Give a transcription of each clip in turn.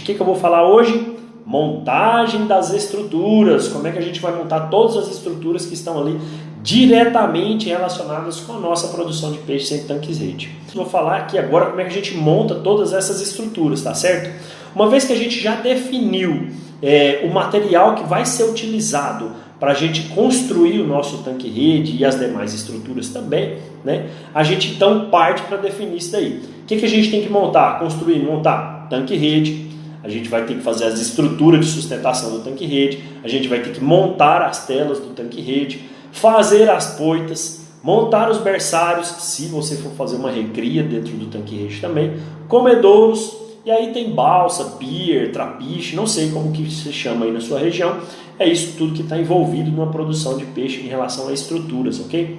que eu vou falar hoje? Montagem das estruturas. Como é que a gente vai montar todas as estruturas que estão ali diretamente relacionadas com a nossa produção de peixe sem tanques rede. Vou falar aqui agora como é que a gente monta todas essas estruturas, tá certo? Uma vez que a gente já definiu o material que vai ser utilizado para a gente construir o nosso tanque rede e as demais estruturas também, né? A gente então parte para definir isso daí. O que a gente tem que montar? Montar tanque rede. A gente vai ter que fazer as estruturas de sustentação do tanque rede, a gente vai ter que montar as telas do tanque rede, fazer as poitas, montar os berçários, se você for fazer uma recria dentro do tanque rede também, comedouros, e aí tem balsa, pier, trapiche, não sei como que se chama aí na sua região, é isso tudo que está envolvido numa produção de peixe em relação a estruturas, ok?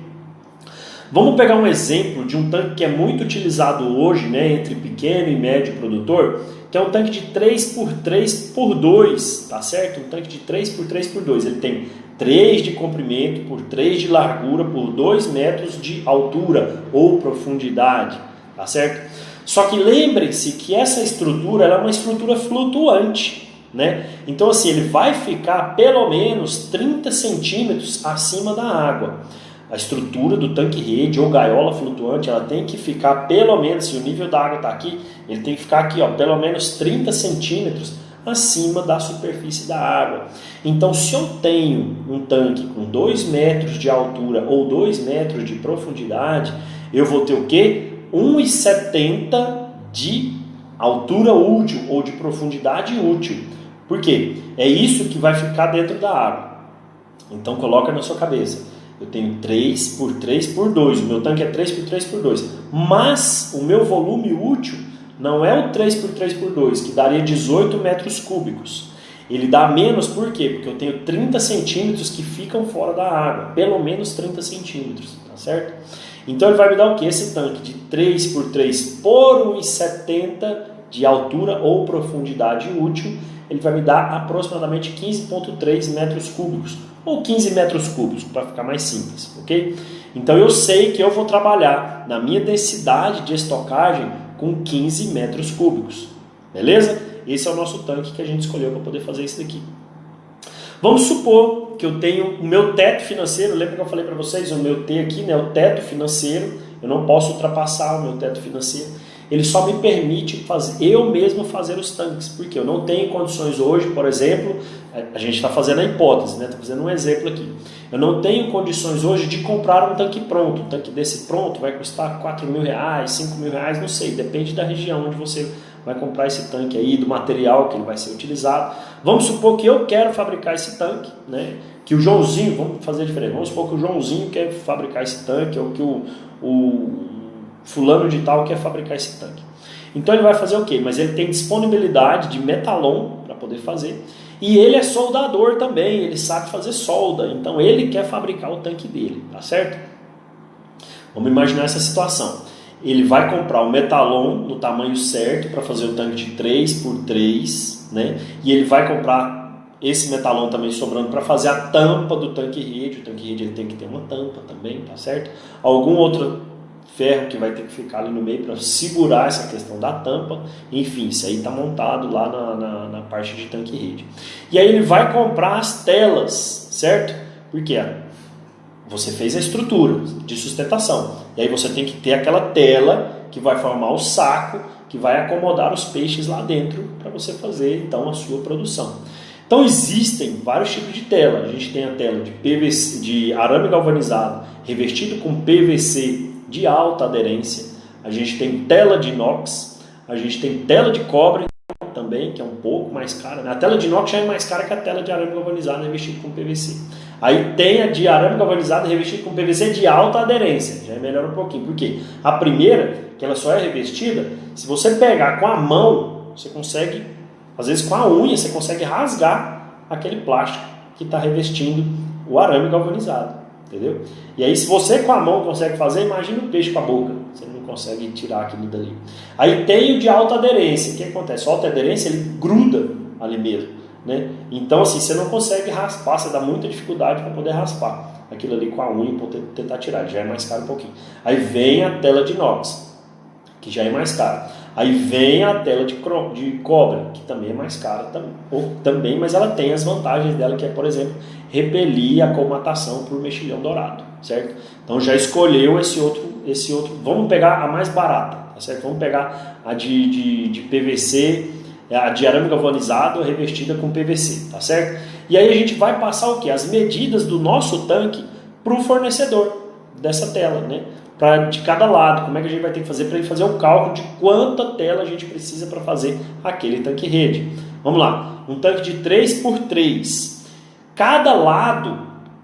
Vamos pegar um exemplo de um tanque que é muito utilizado hoje, né, entre pequeno e médio produtor, que é um tanque de 3x3x2, tá certo? Um tanque de 3x3x2, ele tem 3 de comprimento por 3 de largura por 2 metros de altura ou profundidade, tá certo? Só que lembrem-se que essa estrutura ela é uma estrutura flutuante, né? Então assim, ele vai ficar pelo menos 30 centímetros acima da água. A estrutura do tanque rede ou gaiola flutuante, ela tem que ficar pelo menos, se o nível da água está aqui, ele tem que ficar aqui, ó, pelo menos 30 centímetros acima da superfície da água. Então, se eu tenho um tanque com 2 metros de altura ou 2 metros de profundidade, eu vou ter o quê? 1,70 de altura útil ou de profundidade útil. Por quê? É isso que vai ficar dentro da água. Então, coloca na sua cabeça. Eu tenho 3x3x2, o meu tanque é 3x3x2, mas o meu volume útil não é o 3x3x2, que daria 18 metros cúbicos. Ele dá menos por quê? Porque eu tenho 30 centímetros que ficam fora da água, pelo menos 30 centímetros, tá certo? Então ele vai me dar o que? Esse tanque de 3x3 por 1,70 de altura ou profundidade útil, ele vai me dar aproximadamente 15,3 metros cúbicos, ou 15 metros cúbicos, para ficar mais simples, ok? Então eu sei que eu vou trabalhar na minha densidade de estocagem com 15 metros cúbicos, beleza? Esse é o nosso tanque que a gente escolheu para poder fazer isso daqui. Vamos supor que eu tenho o meu teto financeiro, lembra que eu falei para vocês, o meu T aqui, né, o teto financeiro, eu não posso ultrapassar o meu teto financeiro. Ele só me permite eu mesmo fazer os tanques, porque eu não tenho condições hoje, por exemplo, a gente está fazendo a hipótese, né? Está fazendo um exemplo aqui. Eu não tenho condições hoje de comprar um tanque pronto. Um tanque desse pronto vai custar R$4.000, R$5.000, não sei, depende da região onde você vai comprar esse tanque aí, do material que ele vai ser utilizado. Vamos supor que eu quero fabricar esse tanque, né? Que o Joãozinho, vamos fazer diferente, vamos supor que o Joãozinho quer fabricar esse tanque, ou que o fulano de tal quer fabricar esse tanque. Então ele vai fazer o quê? Mas ele tem disponibilidade de metalon para poder fazer. E ele é soldador também, ele sabe fazer solda. Então ele quer fabricar o tanque dele, tá certo? Vamos imaginar essa situação. Ele vai comprar o metalon no tamanho certo para fazer o tanque de 3x3, né? E ele vai comprar esse metalon também sobrando para fazer a tampa do tanque rede. O tanque rede ele tem que ter uma tampa também, tá certo? Algum outro ferro que vai ter que ficar ali no meio para segurar essa questão da tampa, enfim, isso aí está montado lá na parte de tanque rede. E aí ele vai comprar as telas, certo? Porque você fez a estrutura de sustentação, e aí você tem que ter aquela tela que vai formar o saco, que vai acomodar os peixes lá dentro para você fazer então a sua produção. Então existem vários tipos de tela. A gente tem a tela de PVC, de arame galvanizado revestido com PVC de alta aderência, a gente tem tela de inox, a gente tem tela de cobre também, que é um pouco mais cara, né? A tela de inox já é mais cara que a tela de arame galvanizado revestido com PVC. Aí tem a de arame galvanizado revestido com PVC de alta aderência, já é melhor um pouquinho, porque a primeira, que ela só é revestida, se você pegar com a mão, você consegue, às vezes com a unha, você consegue rasgar aquele plástico que está revestindo o arame galvanizado. Entendeu? E aí se você com a mão consegue fazer, imagina um peixe com a boca, você não consegue tirar aquilo dali. Aí tem o de alta aderência, o que acontece? O alta aderência ele gruda ali mesmo, né? Então assim, você não consegue raspar, você dá muita dificuldade para poder raspar aquilo ali com a unha para tentar tirar, já é mais caro um pouquinho. Aí vem a tela de inox, que já é mais caro. Aí vem a tela de cobre, que também é mais cara também, mas ela tem as vantagens dela, que é, por exemplo, repelir a colmatação por mexilhão dourado, certo? Então já escolheu esse outro, vamos pegar a mais barata, tá certo? Vamos pegar a de PVC, a de arame galvanizado revestida com PVC, tá certo? E aí a gente vai passar o quê? As medidas do nosso tanque para o fornecedor dessa tela, né? De cada lado, como é que a gente vai ter que fazer para ele fazer o cálculo de quanta tela a gente precisa para fazer aquele tanque rede. Vamos lá, um tanque de 3x3, cada lado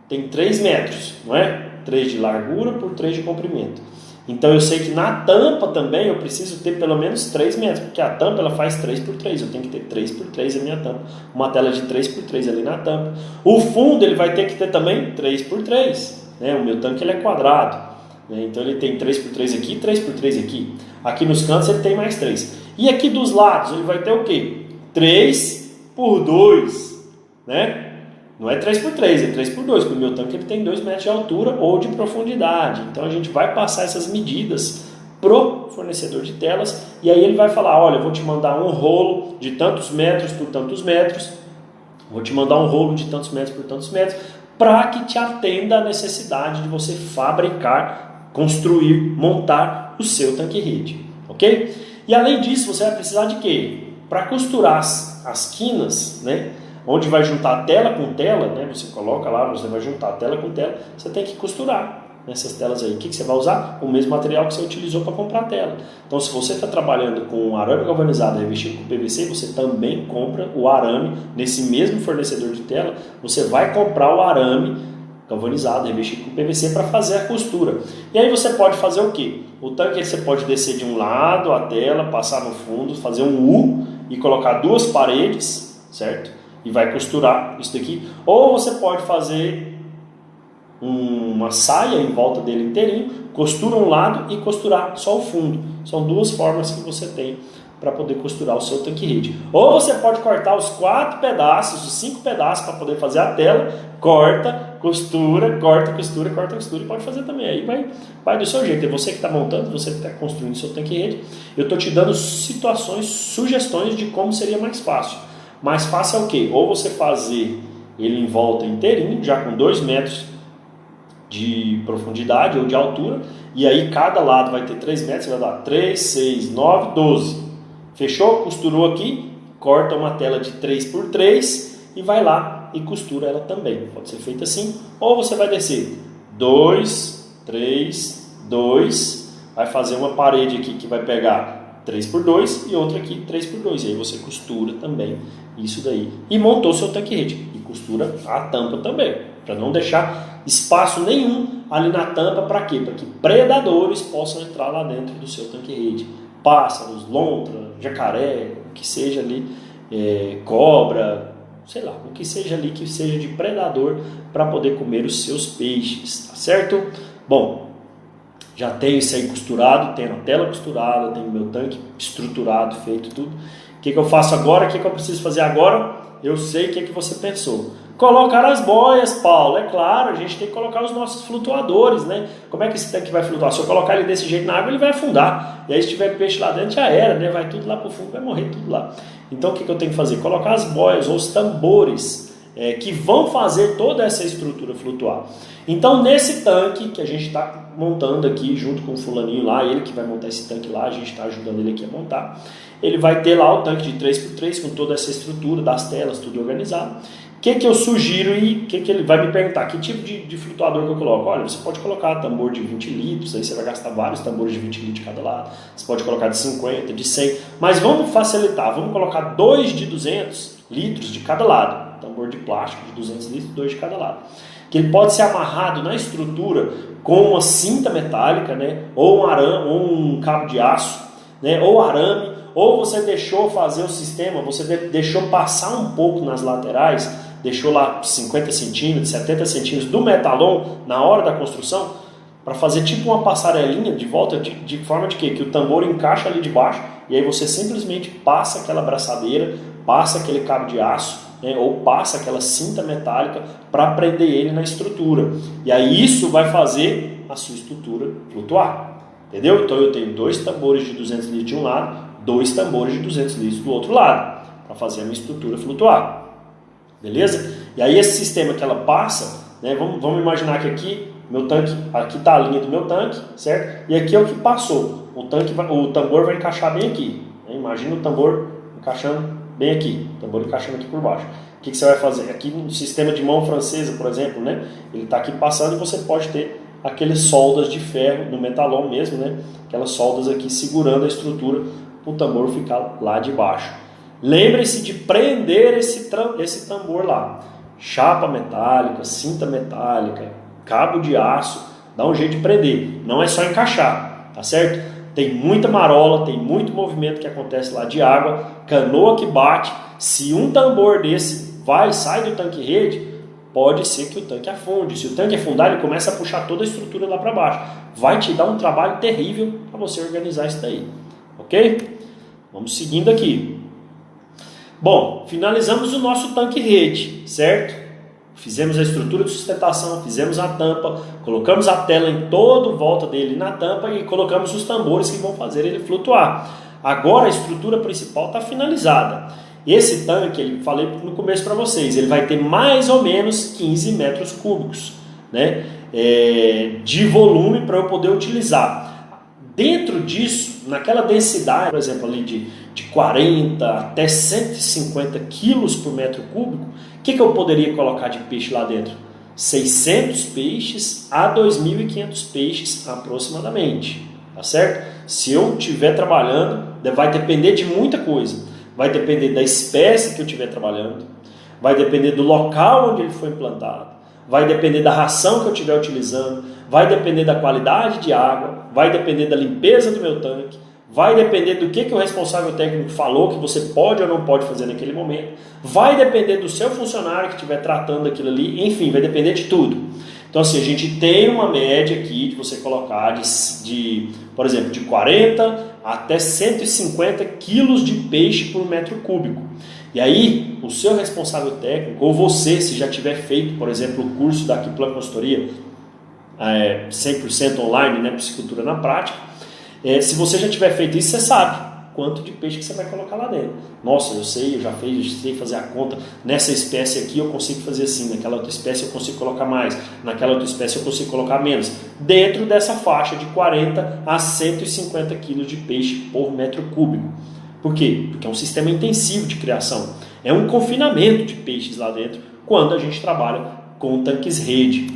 tem 3 metros, não é? 3 de largura por 3 de comprimento. Então eu sei que na tampa também eu preciso ter pelo menos 3 metros, porque a tampa ela faz 3x3, eu tenho que ter 3x3 a minha tampa, uma tela de 3x3 ali na tampa. O fundo ele vai ter que ter também 3x3, né? O meu tanque ele é quadrado. Então ele tem 3x3 aqui, 3x3 aqui. Aqui nos cantos ele tem mais 3. E aqui dos lados ele vai ter o quê? 3x2, né? Não é 3x3, é 3x2, porque o meu tanque ele tem 2 metros de altura ou de profundidade. Então a gente vai passar essas medidas pro fornecedor de telas e aí ele vai falar, olha, eu vou te mandar um rolo de tantos metros por tantos metros, vou te mandar um rolo de tantos metros por tantos metros, para que te atenda a necessidade de você fabricar, construir, montar o seu tanque-rede, ok? E além disso, você vai precisar de quê? Para costurar as quinas, né? Onde vai juntar tela com tela, né? Você coloca lá, você vai juntar tela com tela, você tem que costurar nessas telas aí. O que você vai usar? O mesmo material que você utilizou para comprar a tela. Então, se você está trabalhando com arame galvanizado revestido com PVC, você também compra o arame nesse mesmo fornecedor de tela. Você vai comprar o arame galvanizado revestido com PVC para fazer a costura. E aí você pode fazer o quê? O tanque você pode descer de um lado a tela, passar no fundo, fazer um U e colocar 2 paredes, certo? E vai costurar isso daqui. Ou você pode fazer uma saia em volta dele inteirinho, costura um lado e costurar só o fundo. São 2 formas que você tem para poder costurar o seu tanque rede. Ou você pode cortar os 4 pedaços, os 5 pedaços para poder fazer a tela, corta, costura, corta, costura, corta, costura e pode fazer também. Aí vai do seu jeito. É você que está montando, você que está construindo o seu tanque rede. Eu estou te dando situações, sugestões de como seria mais fácil. Mais fácil é o quê? Ou você fazer ele em volta inteirinho, já com 2 metros de profundidade ou de altura, e aí cada lado vai ter 3 metros, você vai dar 3, 6, 9, 12. Fechou? Costurou aqui, corta uma tela de 3x3 e vai lá e costura ela também. Pode ser feito assim, ou você vai descer 2, 3, 2, vai fazer uma parede aqui que vai pegar 3x2 e outra aqui 3x2. E aí você costura também isso daí. E montou seu tanque rede. E costura a tampa também, para não deixar espaço nenhum ali na tampa. Para quê? Para que predadores possam entrar lá dentro do seu tanque rede. Pássaros, lontra, jacaré, o que seja ali, cobra, sei lá, o que seja ali que seja de predador para poder comer os seus peixes, tá certo? Bom, já tenho isso aí costurado, tenho a tela costurada, tenho meu tanque estruturado, feito tudo. O que eu faço agora? O que eu preciso fazer agora? Eu sei o que você pensou. Colocar as boias, Paulo. É claro, a gente tem que colocar os nossos flutuadores, né? Como é que esse tanque vai flutuar? Se eu colocar ele desse jeito na água, ele vai afundar. E aí se tiver peixe lá dentro, já era, né? Vai tudo lá pro fundo, vai morrer tudo lá. Então o que eu tenho que fazer? Colocar as boias ou os tambores que vão fazer toda essa estrutura flutuar. Então nesse tanque que a gente está montando aqui junto com o fulaninho lá, ele que vai montar esse tanque lá, a gente está ajudando ele aqui a montar. Ele vai ter lá o tanque de 3x3 com toda essa estrutura das telas, tudo organizado. O que eu sugiro e o que ele vai me perguntar? Que tipo de flutuador que eu coloco? Olha, você pode colocar tambor de 20 litros, aí você vai gastar vários tambores de 20 litros de cada lado. Você pode colocar de 50, de 100. Mas vamos facilitar, vamos colocar 2 de 200 litros de cada lado. Tambor de plástico de 200 litros, 2 de cada lado. Que ele pode ser amarrado na estrutura com uma cinta metálica, né? Ou um arame, ou um cabo de aço, né? Ou arame. Ou você deixou fazer o sistema, você deixou passar um pouco nas laterais, deixou lá 50 centímetros, 70 centímetros do metalon na hora da construção, para fazer tipo uma passarelinha de volta, de forma de quê? Que o tambor encaixa ali de baixo, e aí você simplesmente passa aquela braçadeira, passa aquele cabo de aço, né, ou passa aquela cinta metálica para prender ele na estrutura. E aí isso vai fazer a sua estrutura flutuar. Entendeu? Então eu tenho 2 tambores de 200 litros de um lado, 2 tambores de 200 litros do outro lado, para fazer a minha estrutura flutuar. Beleza? E aí esse sistema que ela passa, né, vamos imaginar que aqui, meu tanque, aqui está a linha do meu tanque, certo? E aqui é o que passou. O tambor vai encaixar bem aqui. Né? Imagina o tambor encaixando bem aqui, o tambor encaixando aqui por baixo. O que você vai fazer? Aqui no sistema de mão francesa, por exemplo, né, ele está aqui passando e você pode ter aqueles soldas de ferro, no metalon mesmo, né, aquelas soldas aqui segurando a estrutura para o tambor ficar lá de baixo. Lembre-se de prender esse tambor lá. Chapa metálica, cinta metálica, cabo de aço, dá um jeito de prender. Não é só encaixar, tá certo? Tem muita marola, tem muito movimento que acontece lá de água, canoa que bate. Se um tambor desse sai do tanque-rede, pode ser que o tanque afunde. Se o tanque afundar, ele começa a puxar toda a estrutura lá para baixo. Vai te dar um trabalho terrível para você organizar isso daí. Ok? Vamos seguindo aqui. Bom, finalizamos o nosso tanque-rede, certo? Fizemos a estrutura de sustentação, fizemos a tampa, colocamos a tela em toda volta dele na tampa e colocamos os tambores que vão fazer ele flutuar. Agora a estrutura principal está finalizada. Esse tanque, ele falei no começo para vocês, ele vai ter mais ou menos 15 metros cúbicos, né, de volume para eu poder utilizar. Dentro disso, naquela densidade, por exemplo, ali de 40 até 150 quilos por metro cúbico, o que eu poderia colocar de peixe lá dentro? 600 peixes a 2.500 peixes aproximadamente, tá certo? Se eu estiver trabalhando, vai depender de muita coisa. Vai depender da espécie que eu estiver trabalhando, vai depender do local onde ele foi implantado, vai depender da ração que eu estiver utilizando, vai depender da qualidade de água, vai depender da limpeza do meu tanque, vai depender do que o responsável técnico falou que você pode ou não pode fazer naquele momento, vai depender do seu funcionário que estiver tratando aquilo ali, enfim, vai depender de tudo. Então assim, a gente tem uma média aqui de você colocar por exemplo, de 40 até 150 quilos de peixe por metro cúbico. E aí, o seu responsável técnico, ou você, se já tiver feito, por exemplo, o curso da Aquiplan Consultoria, 100% online, né, piscicultura na prática, se você já tiver feito isso, você sabe quanto de peixe que você vai colocar lá dentro. Nossa, eu sei fazer a conta, nessa espécie aqui eu consigo fazer assim, naquela outra espécie eu consigo colocar mais, naquela outra espécie eu consigo colocar menos, dentro dessa faixa de 40 a 150 quilos de peixe por metro cúbico. Por quê? Porque é um sistema intensivo de criação, é um confinamento de peixes lá dentro, quando a gente trabalha com tanques rede,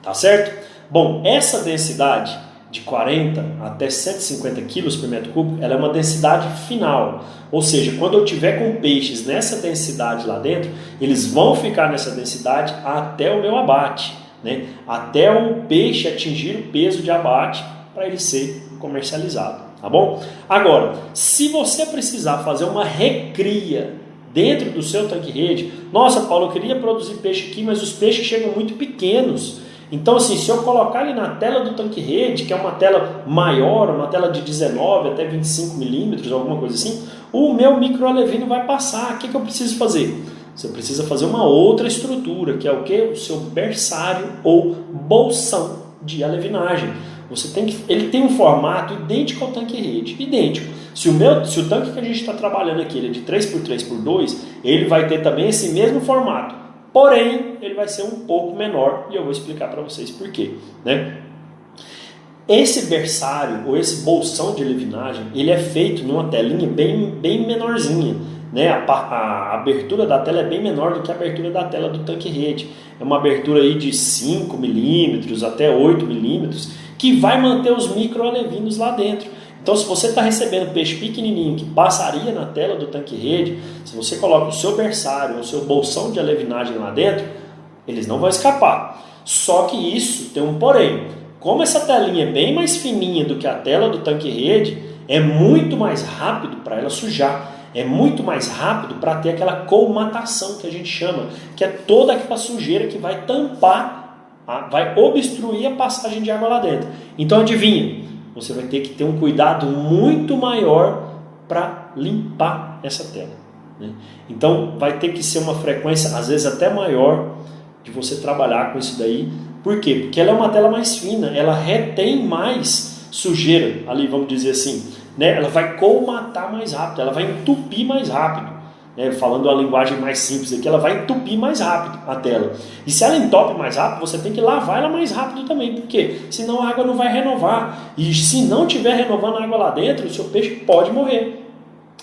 tá certo? Bom, essa densidade de 40 até 150 quilos por metro cúbico, ela é uma densidade final. Ou seja, quando eu tiver com peixes nessa densidade lá dentro, eles vão ficar nessa densidade até o meu abate, né? Até o peixe atingir o peso de abate para ele ser comercializado, tá bom? Agora, se você precisar fazer uma recria dentro do seu tanque-rede, nossa, Paulo, eu queria produzir peixe aqui, mas os peixes chegam muito pequenos. Então, assim, se eu colocar ele na tela do tanque-rede, que é uma tela maior, uma tela de 19 até 25 milímetros, alguma coisa assim, o meu microalevino vai passar. O que eu preciso fazer? Você precisa fazer uma outra estrutura, que é o quê? O seu berçário ou bolsão de alevinagem. Ele tem um formato idêntico ao tanque-rede, idêntico. Se o tanque que a gente está trabalhando aqui ele é de 3x3x2, ele vai ter também esse mesmo formato. Porém, ele vai ser um pouco menor e eu vou explicar para vocês por quê, né? Esse berçário ou esse bolsão de alevinagem, ele é feito numa telinha bem menorzinha, né? A abertura da tela é bem menor do que a abertura da tela do tanque-rede. É uma abertura aí de 5 milímetros até 8 milímetros que vai manter os microalevinos lá dentro. Então, se você está recebendo peixe pequenininho que passaria na tela do tanque-rede, se você coloca o seu berçário ou o seu bolsão de alevinagem lá dentro, eles não vão escapar. Só que isso tem um porém. Como essa telinha é bem mais fininha do que a tela do tanque-rede, é muito mais rápido para ela sujar. É muito mais rápido para ter aquela colmatação que a gente chama, que é toda aquela sujeira que vai tampar, vai obstruir a passagem de água lá dentro. Então, adivinha? Você vai ter que ter um cuidado muito maior para limpar essa tela, né? Então vai ter que ser uma frequência, às vezes até maior, de você trabalhar com isso daí. Por quê? Porque ela é uma tela mais fina, ela retém mais sujeira ali, vamos dizer assim. né, ela vai colmatar mais rápido, ela vai entupir mais rápido. Falando a linguagem mais simples aqui, ela vai entupir mais rápido a tela. E se ela entope mais rápido, você tem que lavar ela mais rápido também. Por quê? Senão a água não vai renovar. E se não estiver renovando a água lá dentro, o seu peixe pode morrer.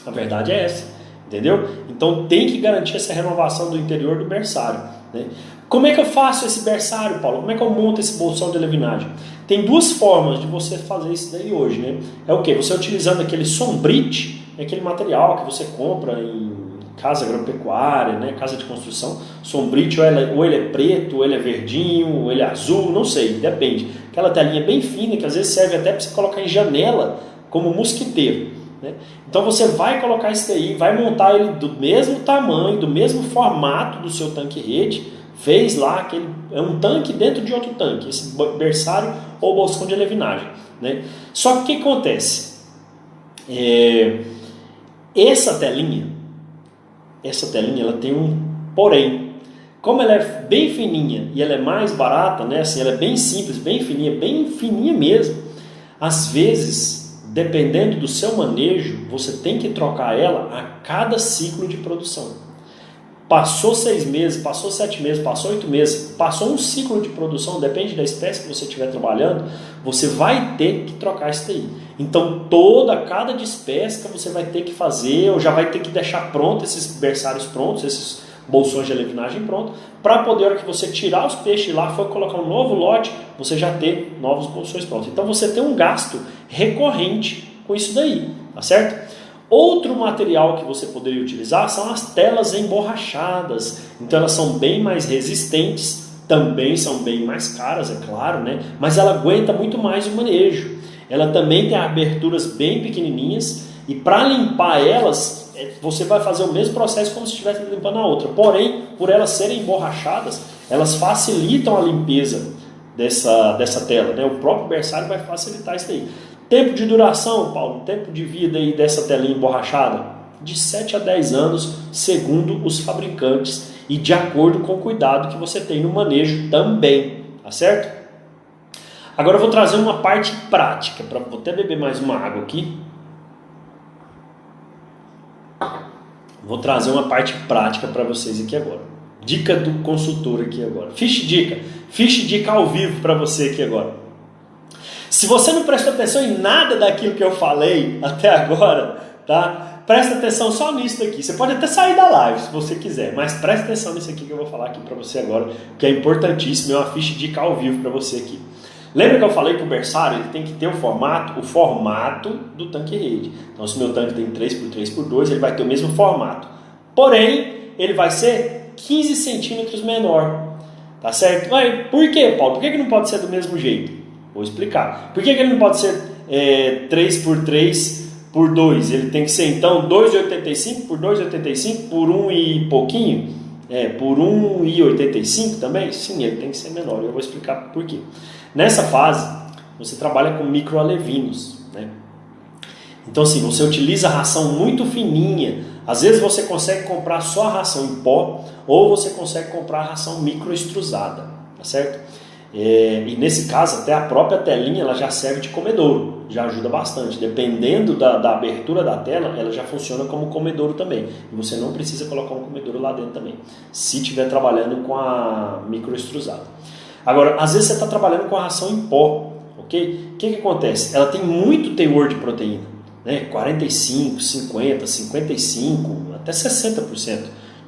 A verdade é essa. Entendeu? Então tem que garantir essa renovação do interior do berçário. Né? Como é que eu faço esse berçário, Paulo? Como é que eu monto esse bolsão de levinagem? Tem duas formas de você fazer isso daí hoje. Né? É o quê? Você utilizando aquele sombrite, aquele material que você compra em casa agropecuária, né? Casa de construção, sombrite, ou ele é preto, ou ele é verdinho, ou ele é azul, não sei, depende. Aquela telinha bem fina que às vezes serve até para você colocar em janela como mosquiteiro. Né? Então você vai colocar isso daí, vai montar ele do mesmo tamanho, do mesmo formato do seu tanque-rede, fez lá, é um tanque dentro de outro tanque, esse berçário ou bolsão de levinagem. Né? Só que o que acontece? Essa telinha ela tem um porém. Como ela é bem fininha e ela é mais barata, né? Assim, ela é bem simples, bem fininha mesmo. Às vezes, dependendo do seu manejo, você tem que trocar ela a cada ciclo de produção. Passou 6 meses, passou 7 meses, passou 8 meses, passou um ciclo de produção, depende da espécie que você estiver trabalhando, você vai ter que trocar isso daí. Então, cada despesca você vai ter que fazer, ou já vai ter que deixar pronto esses berçários prontos, esses bolsões de levinagem prontos, para poder, na hora que você tirar os peixes lá, for colocar um novo lote, você já ter novos bolsões prontos. Então, você tem um gasto recorrente com isso daí, tá certo? Outro material que você poderia utilizar são as telas emborrachadas. Então elas são bem mais resistentes, também são bem mais caras, é claro, né? Mas ela aguenta muito mais o manejo. Ela também tem aberturas bem pequenininhas e para limpar elas, você vai fazer o mesmo processo como se estivesse limpando a outra. Porém, por elas serem emborrachadas, elas facilitam a limpeza dessa tela, né? O próprio berçário vai facilitar isso daí. Tempo de duração, Paulo, tempo de vida aí dessa telinha emborrachada? De 7 a 10 anos, segundo os fabricantes e de acordo com o cuidado que você tem no manejo também, tá certo? Agora eu vou trazer uma parte prática, para até beber mais uma água aqui. Vou trazer uma parte prática para vocês aqui agora. Dica do consultor aqui agora. Fiche dica ao vivo para você aqui agora. Se você não prestou atenção em nada daquilo que eu falei até agora, tá? Presta atenção só nisso daqui. Você pode até sair da live se você quiser, mas presta atenção nisso aqui que eu vou falar aqui para você agora, que é importantíssimo, é uma ficha dica ao vivo para você aqui. Lembra que eu falei que o berçário ele tem que ter o formato do tanque-rede. Então se meu tanque tem 3x3x2, ele vai ter o mesmo formato. Porém, ele vai ser 15 centímetros menor. Tá certo? Mas por quê, Paulo? Por que não pode ser do mesmo jeito? Vou explicar. Por que ele não pode ser 3x3x2? Ele tem que ser então 2,85 por 2,85 por 1 e pouquinho? Por 1,85 também? Sim, ele tem que ser menor. Eu vou explicar por quê. Nessa fase, você trabalha com microalevinos, né? Então assim, você utiliza ração muito fininha. Às vezes você consegue comprar só a ração em pó ou você consegue comprar a ração microextrusada, tá certo? E nesse caso até a própria telinha ela já serve de comedouro, já ajuda bastante. Dependendo da abertura da tela, ela já funciona como comedouro também. E você não precisa colocar um comedouro lá dentro também, se estiver trabalhando com a microextrusada. Agora, às vezes você está trabalhando com a ração em pó, ok? O que acontece? Ela tem muito teor de proteína, né? 45, 50, 55, até 60%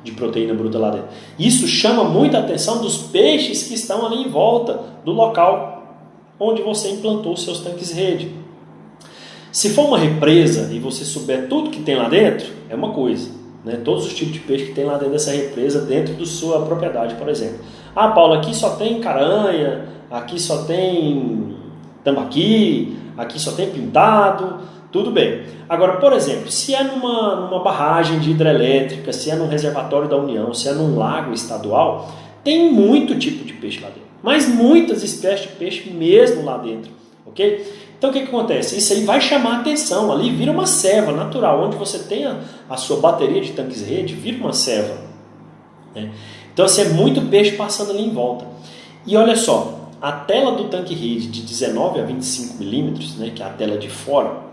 de proteína bruta lá dentro. Isso chama muita atenção dos peixes que estão ali em volta do local onde você implantou os seus tanques-rede. Se for uma represa e você souber tudo que tem lá dentro, é uma coisa, né? Todos os tipos de peixe que tem lá dentro dessa represa, dentro da sua propriedade, por exemplo. Ah, Paulo, aqui só tem caranha, aqui só tem tambaqui, aqui só tem pintado, tudo bem. Agora, por exemplo, se é numa barragem de hidrelétrica, se é num reservatório da União, se é num lago estadual, tem muito tipo de peixe lá dentro, mas muitas espécies de peixe mesmo lá dentro, ok? Então o que acontece? Isso aí vai chamar atenção, ali vira uma ceva natural, onde você tem a sua bateria de tanques-rede, vira uma ceva, né? Então assim, é muito peixe passando ali em volta. E olha só, a tela do tanque-rede de 19 a 25 milímetros, né, que é a tela de fora,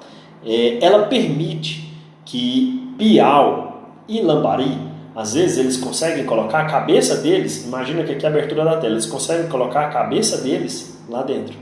ela permite que piau e lambari, às vezes eles conseguem colocar a cabeça deles, imagina que aqui é a abertura da tela, eles conseguem colocar a cabeça deles lá dentro.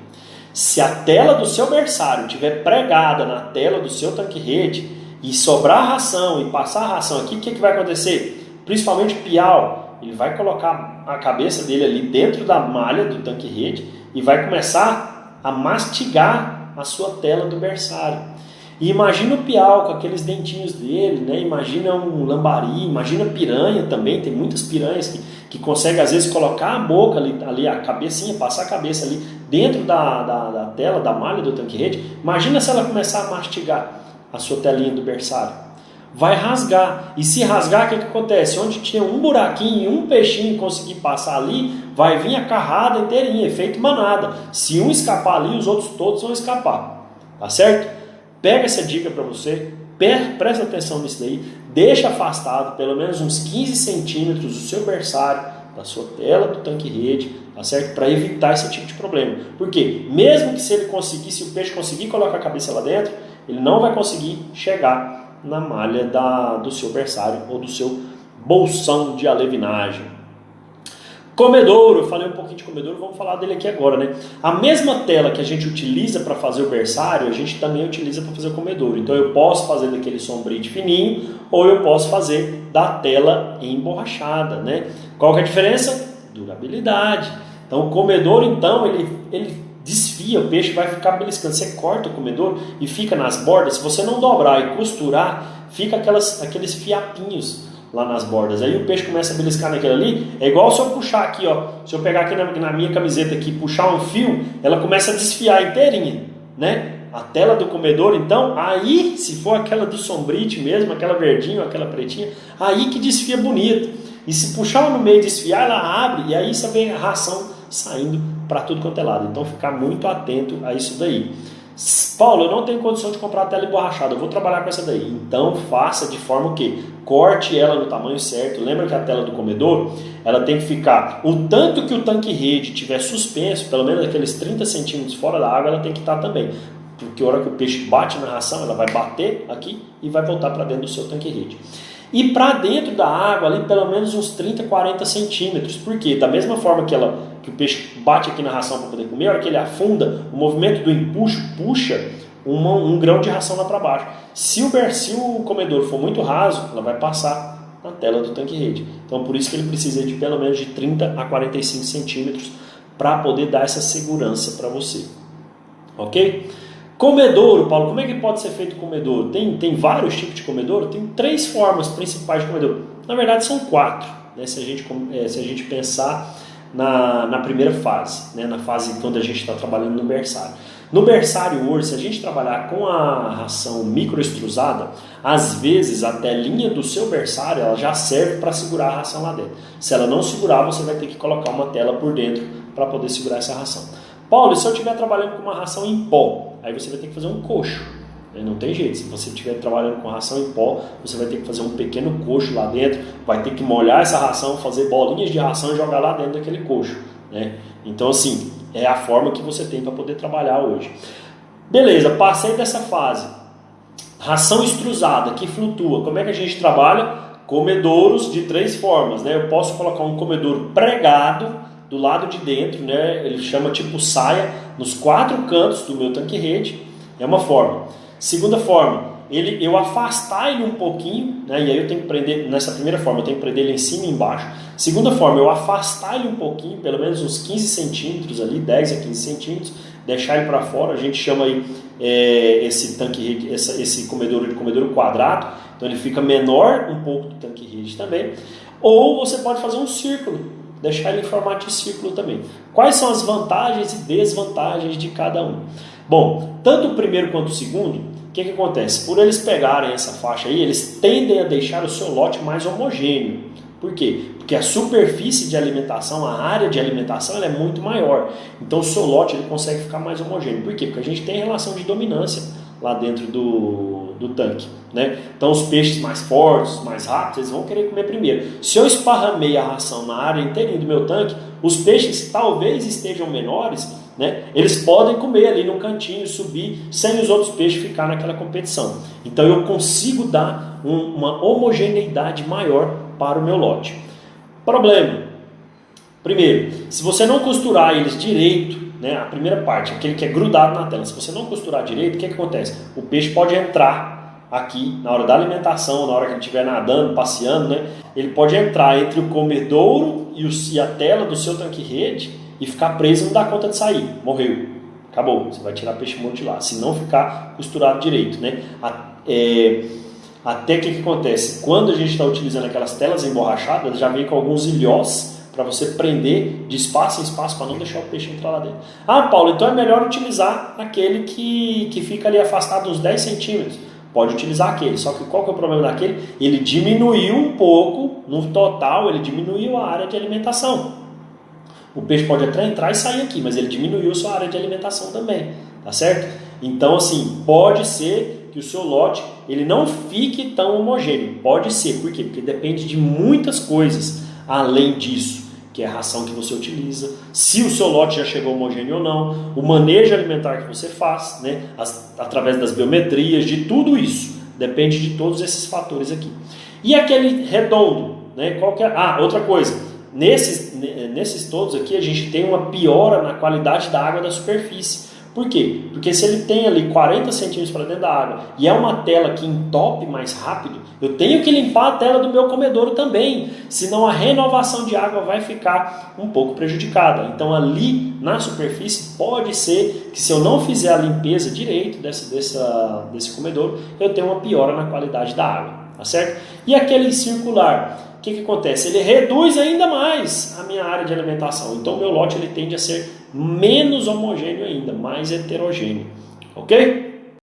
Se a tela do seu berçário estiver pregada na tela do seu tanque-rede e sobrar ração e passar a ração aqui, o que vai acontecer? Principalmente piau, ele vai colocar a cabeça dele ali dentro da malha do tanque-rede e vai começar a mastigar a sua tela do berçário. E imagina o piau com aqueles dentinhos dele, né? Imagina um lambari, imagina piranha também, tem muitas piranhas que conseguem às vezes colocar a boca ali, a cabecinha, passar a cabeça ali dentro da tela, da malha do tanque-rede. Imagina se ela começar a mastigar a sua telinha do berçário. Vai rasgar, e se rasgar, o que acontece? Onde tinha um buraquinho e um peixinho conseguir passar ali, vai vir a carrada inteirinha, efeito manada. Se um escapar ali, os outros todos vão escapar, tá certo? Pega essa dica para você, presta atenção nisso daí, deixa afastado pelo menos uns 15 centímetros do seu berçário, da sua tela do tanque-rede, tá certo? Para evitar esse tipo de problema. Porque mesmo que se o peixe conseguir colocar a cabeça lá dentro, ele não vai conseguir chegar na malha do seu berçário ou do seu bolsão de alevinagem. Comedouro, eu falei um pouquinho de comedouro, vamos falar dele aqui agora, né? A mesma tela que a gente utiliza para fazer o berçário, a gente também utiliza para fazer o comedouro. Então eu posso fazer daquele sombrite fininho ou eu posso fazer da tela emborrachada, né? Qual que é a diferença? Durabilidade. Então o comedouro, então, ele desfia, o peixe vai ficar beliscando. Você corta o comedouro e fica nas bordas. Se você não dobrar e costurar, fica aqueles fiapinhos lá nas bordas. Aí o peixe começa a beliscar naquele ali. É igual se eu puxar aqui, ó. Se eu pegar aqui na minha camiseta aqui, puxar um fio, ela começa a desfiar inteirinha, né? A tela do comedouro, então, aí, se for aquela do sombrite mesmo, aquela verdinha ou aquela pretinha, aí que desfia bonito. E se puxar no meio e desfiar, ela abre e aí você vê a ração saindo para tudo quanto é lado. Então, ficar muito atento a isso daí. Paulo, eu não tenho condição de comprar a tela emborrachada, eu vou trabalhar com essa daí. Então faça de forma o quê? Corte ela no tamanho certo. Lembra que a tela do comedouro, ela tem que ficar, o tanto que o tanque-rede tiver suspenso, pelo menos aqueles 30 centímetros fora da água, ela tem que estar também. Porque a hora que o peixe bate na ração, ela vai bater aqui e vai voltar para dentro do seu tanque-rede. E para dentro da água, ali pelo menos uns 30, 40 centímetros. Por quê? Da mesma forma que o peixe bate aqui na ração para poder comer, a hora que ele afunda, o movimento do empuxo puxa um grão de ração lá para baixo. Se o comedouro for muito raso, ela vai passar na tela do tanque-rede. Então por isso que ele precisa de pelo menos de 30 a 45 centímetros para poder dar essa segurança para você. Ok? Comedouro, Paulo, como é que pode ser feito comedouro? Tem vários tipos de comedouro? Tem 3 formas principais de comedouro. Na verdade são 4, né? Se a gente pensar na primeira fase, né? Na fase quando a gente está trabalhando no berçário. No berçário hoje, se a gente trabalhar com a ração microextrusada, às vezes a telinha do seu berçário ela já serve para segurar a ração lá dentro. Se ela não segurar, você vai ter que colocar uma tela por dentro para poder segurar essa ração. Paulo, e se eu estiver trabalhando com uma ração em pó? Aí você vai ter que fazer um coxo. Não tem jeito. Se você estiver trabalhando com ração em pó, você vai ter que fazer um pequeno coxo lá dentro, vai ter que molhar essa ração, fazer bolinhas de ração e jogar lá dentro daquele coxo, né? Então, assim, é a forma que você tem para poder trabalhar hoje. Beleza, passei dessa fase. Ração extrusada, que flutua. Como é que a gente trabalha? Comedouros de 3 formas, né? Eu posso colocar um comedouro pregado do lado de dentro, né? Ele chama tipo saia, nos 4 cantos do meu tanque-rede, é uma forma. Segunda forma, eu afastar ele um pouquinho, né? E aí eu tenho que prender, nessa primeira forma, eu tenho que prender ele em cima e embaixo. Segunda forma, eu afastar ele um pouquinho, pelo menos uns 15 centímetros ali, 10 a 15 centímetros, deixar ele para fora, a gente chama aí esse tanque-rede, esse comedouro de comedouro quadrado, então ele fica menor um pouco do tanque-rede também. Ou você pode fazer um círculo, deixar ele em formato de círculo também. Quais são as vantagens e desvantagens de cada um? Bom, tanto o primeiro quanto o segundo, o que acontece? Por eles pegarem essa faixa aí, eles tendem a deixar o seu lote mais homogêneo. Por quê? Porque a superfície de alimentação, a área de alimentação, ela é muito maior. Então o seu lote ele consegue ficar mais homogêneo. Por quê? Porque a gente tem relação de dominância lá dentro do tanque, né? Então os peixes mais fortes, mais rápidos, eles vão querer comer primeiro. Se eu esparramei a ração na área inteirinha do meu tanque, os peixes talvez estejam menores, né? Eles podem comer ali no cantinho, subir, sem os outros peixes ficar naquela competição. Então eu consigo dar uma homogeneidade maior para o meu lote. Problema: primeiro, se você não costurar eles direito, né, a primeira parte, aquele que é grudado na tela, se você não costurar direito, o que acontece? O peixe pode entrar aqui na hora da alimentação, na hora que ele estiver nadando, passeando, né, ele pode entrar entre o comedouro e a tela do seu tanque-rede e ficar preso e não dar conta de sair. Morreu. Acabou. Você vai tirar peixe morto de lá. Se não ficar costurado direito, né? Até que acontece? Quando a gente está utilizando aquelas telas emborrachadas, já vem com alguns ilhós para você prender de espaço em espaço para não deixar o peixe entrar lá dentro. Ah, Paulo, então é melhor utilizar aquele que fica ali afastado uns 10 centímetros. Pode utilizar aquele, só que qual que é o problema daquele? Ele diminuiu um pouco, no total, ele diminuiu a área de alimentação. O peixe pode até entrar e sair aqui, mas ele diminuiu a sua área de alimentação também, tá certo? Então, assim, pode ser que o seu lote ele não fique tão homogêneo. Pode ser, por quê? Porque depende de muitas coisas além disso, que é a ração que você utiliza, se o seu lote já chegou homogêneo ou não, o manejo alimentar que você faz, né? Através das biometrias, de tudo isso. Depende de todos esses fatores aqui. E aquele redondo, né? Qual que é? Ah, outra coisa. Nesses todos aqui a gente tem uma piora na qualidade da água da superfície. Por quê? Porque se ele tem ali 40 centímetros para dentro da água e é uma tela que entope mais rápido, eu tenho que limpar a tela do meu comedouro também, senão a renovação de água vai ficar um pouco prejudicada. Então ali na superfície pode ser que se eu não fizer a limpeza direito desse comedouro, eu tenho uma piora na qualidade da água, tá certo? E aquele circular, o que acontece? Ele reduz ainda mais a minha área de alimentação. Então o meu lote ele tende a ser menos homogêneo ainda, mais heterogêneo. Ok?